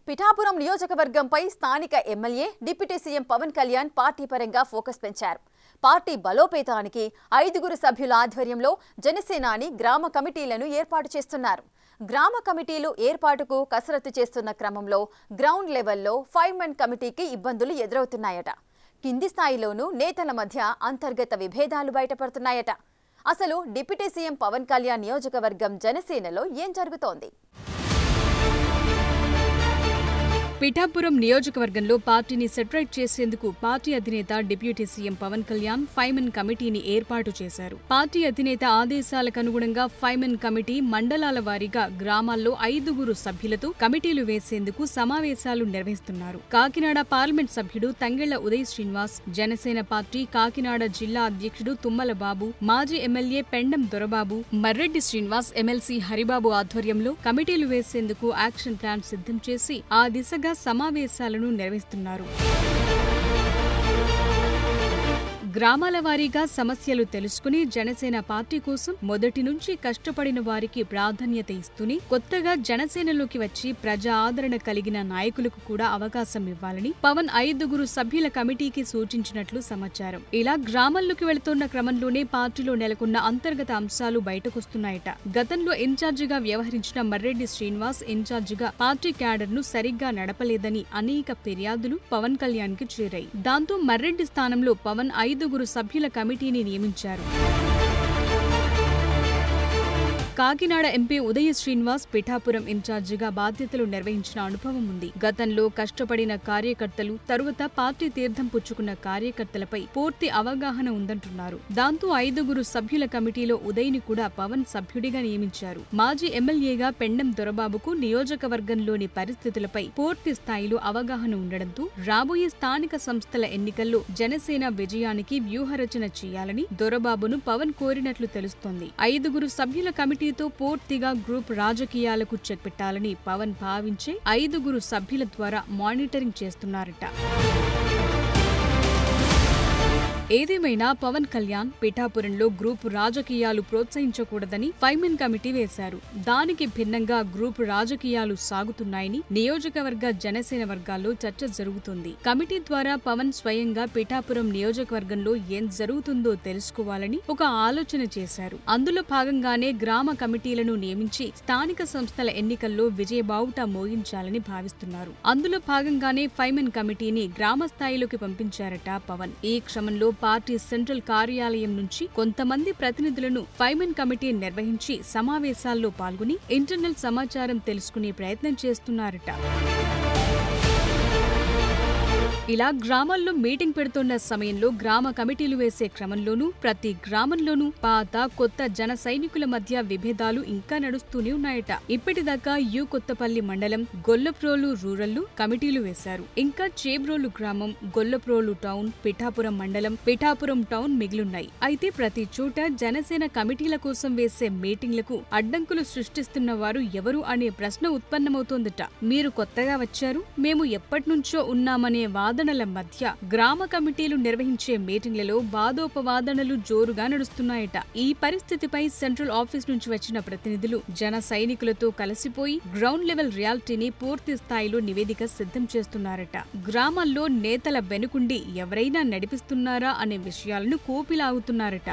పిఠాపురం నియోజకవర్గంపై స్థానిక MLA deputy CM Pawan Kalyan party పరంగా ఫోకస్ పెంచారు. పార్టీ బలోపేతానికి 5 సభ్యుల ఆధ్వర్యంలో జనసేనాని గ్రామ కమిటీలను ఏర్పాటు చేస్తున్నారు. గ్రామ కమిటీలు ఏర్పాటుకు కసరత్తు చేస్తున్న క్రమంలో గ్రౌండ్ లెవెల్లో 5-man కమిటీకి ఇబ్బందులు ఎదురవుతున్నాయట. కింది స్థాయిలోనూ నేతల మధ్య అంతర్గత విభేదాలు బయటపడుతున్నాయట. అసలు డిప్యూటీ సీఎం పవన్ కళ్యాణ్ నియోజకవర్గం జనసేనలో ఏం జరుగుతోంది? పిఠాపురం నియోజకవర్గంలో పార్టీని సెటరేట్ చేసేందుకు పార్టీ అధినేత deputy CM Pawan Kalyan 5-man కమిటీని ఏర్పాటు చేశారు. పార్టీ అధినేత ఆదేశాలకు అనుగుణంగా 5-man కమిటీ మండలాల వారీగా గ్రామాల్లో 5 సభ్యులతో కమిటీలు వేసేందుకు సమావేశాలు నిర్వహిస్తున్నారు. కాకినాడ పార్లమెంట్ సభ్యుడు తంగెళ్ల ఉదయ్ శ్రీనివాస్, జనసేన పార్టీ కాకినాడ జిల్లా అధ్యక్షుడు తుమ్మల బాబు, మాజీ ఎమ్మెల్యే పెండం దొరబాబు, మర్రెడ్డి శ్రీనివాస్, ఎమ్మెల్సీ హరిబాబు ఆధ్వర్యంలో కమిటీలు వేసేందుకు యాక్షన్ ప్లాన్ సిద్ధం చేసి ఆ దిశగా సమావేశాలను నిర్వహిస్తున్నారు. గ్రామాల వారీగా సమస్యలు తెలుసుకుని జనసేన పార్టీ కోసం మొదటి నుంచి కష్టపడిన వారికి ప్రాధాన్యత ఇస్తూనే కొత్తగా జనసేనలోకి వచ్చి ప్రజా ఆదరణ కలిగిన నాయకులకు కూడా అవకాశం ఇవ్వాలని పవన్ 5 సభ్యుల కమిటీకి సూచించినట్లు సమాచారం. ఇలా గ్రామాల్లోకి వెళుతున్న క్రమంలోనే పార్టీలో నెలకొన్న అంతర్గత అంశాలు బయటకొస్తున్నాయట. గతంలో ఇన్ఛార్జిగా వ్యవహరించిన మర్రెడ్డి శ్రీనివాస్ ఇన్ఛార్జిగా పార్టీ క్యాడర్ ను సరిగ్గా నడపలేదని అనేక ఫిర్యాదులు పవన్ కళ్యాణ్ కి చేరాయి. దాంతో మర్రెడ్డి స్థానంలో పవన్ 5 సభ్యుల కమిటీని నియమించారు. కాకినాడ ఎంపీ ఉదయ శ్రీనివాస్ పిఠాపురం ఇన్ఛార్జిగా బాధ్యతలు నిర్వహించిన అనుభవం ఉంది. గతంలో కష్టపడిన కార్యకర్తలు, తరువాత పార్టీ తీర్థం పుచ్చుకున్న కార్యకర్తలపై పూర్తి అవగాహన ఉందంటున్నారు. దాంతో 5 సభ్యుల కమిటీలో ఉదయ్ని కూడా పవన్ సభ్యుడిగా నియమించారు. మాజీ ఎమ్మెల్యేగా పెండం దొరబాబుకు నియోజకవర్గంలోని పరిస్థితులపై పూర్తి స్థాయిలో అవగాహన ఉండడంతో రాబోయే స్థానిక సంస్థల ఎన్నికల్లో జనసేన విజయానికి వ్యూహరచన చేయాలని దొరబాబును పవన్ కోరినట్లు తెలుస్తోంది. 5 సభ్యుల కమిటీతో పూర్తిగా గ్రూప్ రాజకీయాలకు చెక్ పెట్టాలని పవన్ భావించే 5 సభ్యుల ద్వారా మానిటరింగ్ చేస్తున్నారట. ఏదేమైనా పవన్ కళ్యాణ్ పిఠాపురంలో గ్రూప్ రాజకీయాలు ప్రోత్సహించకూడదని 5-man కమిటీ వేశారు. దానికి భిన్నంగా గ్రూప్ రాజకీయాలు సాగుతున్నాయని నియోజకవర్గ జనసేన వర్గాల్లో చర్చ జరుగుతుంది. కమిటీ ద్వారా పవన్ స్వయంగా పిఠాపురం నియోజకవర్గంలో ఏం జరుగుతుందో తెలుసుకోవాలని ఒక ఆలోచన చేశారు. అందులో భాగంగానే గ్రామ కమిటీలను నియమించి స్థానిక సంస్థల ఎన్నికల్లో విజయబావుట మోగించాలని భావిస్తున్నారు. అందులో భాగంగానే 5-man కమిటీని గ్రామ స్థాయిలోకి పంపించారట పవన్. ఈ క్రమంలో పార్టీ సెంట్రల్ కార్యాలయం నుంచి కొంతమంది ప్రతినిధులను 5-man కమిటీ నిర్వహించి సమావేశాల్లో పాల్గొని ఇంటర్నల్ సమాచారం తెలుసుకునే ప్రయత్నం చేస్తున్నారట. ఇలా గ్రామాల్లో మీటింగ్ పెడుతున్న సమయంలో గ్రామ కమిటీలు వేసే క్రమంలోనూ ప్రతి గ్రామంలోనూ పాత కొత్త జన సైనికుల మధ్య విభేదాలు ఇంకా నడుస్తూనే ఉన్నాయట. ఇప్పటిదాకా కొత్తపల్లి మండలం, గొల్లప్రోలు రూరల్ కమిటీలు వేశారు. ఇంకా చేబ్రోలు గ్రామం, గొల్లప్రోలు టౌన్, పిఠాపురం మండలం, పిఠాపురం టౌన్ మిగిలున్నాయి. అయితే ప్రతి చోట జనసేన కమిటీల కోసం వేసే మీటింగ్లకు అడ్డంకులు సృష్టిస్తున్న వారు ఎవరు అనే ప్రశ్న ఉత్పన్నమవుతోందట. మీరు కొత్తగా వచ్చారు, మేము ఎప్పటినుంచో ఉన్నామనే వాదనల మధ్య గ్రామ కమిటీలు నిర్వహించే మీటింగ్లలో వాదోపవాదనలు జోరుగా నడుస్తున్నాయట. ఈ పరిస్థితిపై సెంట్రల్ ఆఫీస్ నుంచి వచ్చిన ప్రతినిధులు జన సైనికులతో కలిసిపోయి గ్రౌండ్ లెవెల్ రియాలిటీని పూర్తి స్థాయిలో నివేదిక సిద్ధం చేస్తున్నారట. గ్రామాల్లో నేతల వెనుకుండి ఎవరైనా నడిపిస్తున్నారా అనే విషయాలను కోపిలాగుతున్నారట.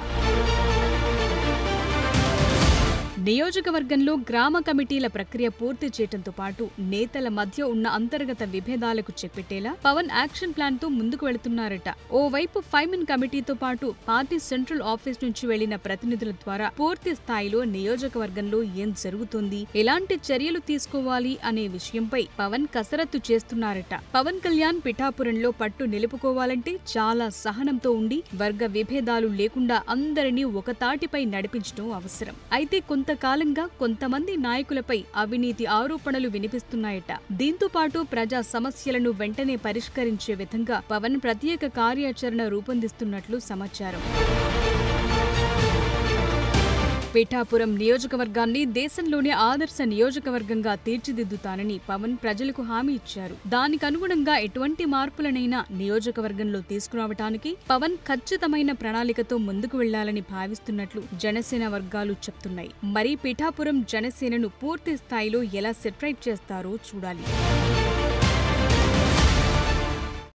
నియోజకవర్గంలో గ్రామ కమిటీల ప్రక్రియ పూర్తి చేయడంతో పాటు నేతల మధ్య ఉన్న అంతర్గత విభేదాలకు చెప్పెట్టేలా పవన్ యాక్షన్ ప్లాన్ తో ముందుకు వెళుతున్నారట. ఓవైపు 5-man కమిటీతో పాటు పార్టీ సెంట్రల్ ఆఫీస్ నుంచి వెళ్లిన ప్రతినిధుల ద్వారా పూర్తి స్థాయిలో నియోజకవర్గంలో ఏం జరుగుతోంది, ఎలాంటి చర్యలు తీసుకోవాలి అనే విషయంపై పవన్ కసరత్తు చేస్తున్నారట. పవన్ కళ్యాణ్ పిఠాపురంలో పట్టు నిలుపుకోవాలంటే చాలా సహనంతో ఉండి వర్గ విభేదాలు లేకుండా అందరినీ ఒక తాటిపై నడిపించడం అవసరం. అయితే కొంతకాలంగా కొంతమంది నాయకులపై అవినీతి ఆరోపణలు వినిపిస్తున్నాయట. దీంతో పాటు ప్రజా సమస్యలను వెంటనే పరిష్కరించే విధంగా పవన్ ప్రత్యేక కార్యాచరణ రూపొందిస్తున్నట్లు సమాచారం. పిఠాపురం నియోజకవర్గాన్ని దేశంలోనే ఆదర్శ నియోజకవర్గంగా తీర్చిదిద్దుతానని పవన్ ప్రజలకు హామీ ఇచ్చారు. దానికి అనుగుణంగా ఎటువంటి మార్పులనైనా నియోజకవర్గంలో తీసుకురావటానికి పవన్ ఖచ్చితమైన ప్రణాళికతో ముందుకు వెళ్లాలని భావిస్తున్నట్లు జనసేన వర్గాలు చెప్తున్నాయి. మరి పిఠాపురం జనసేనను పూర్తి స్థాయిలో ఎలా సెటరైట్ చేస్తారో చూడాలి.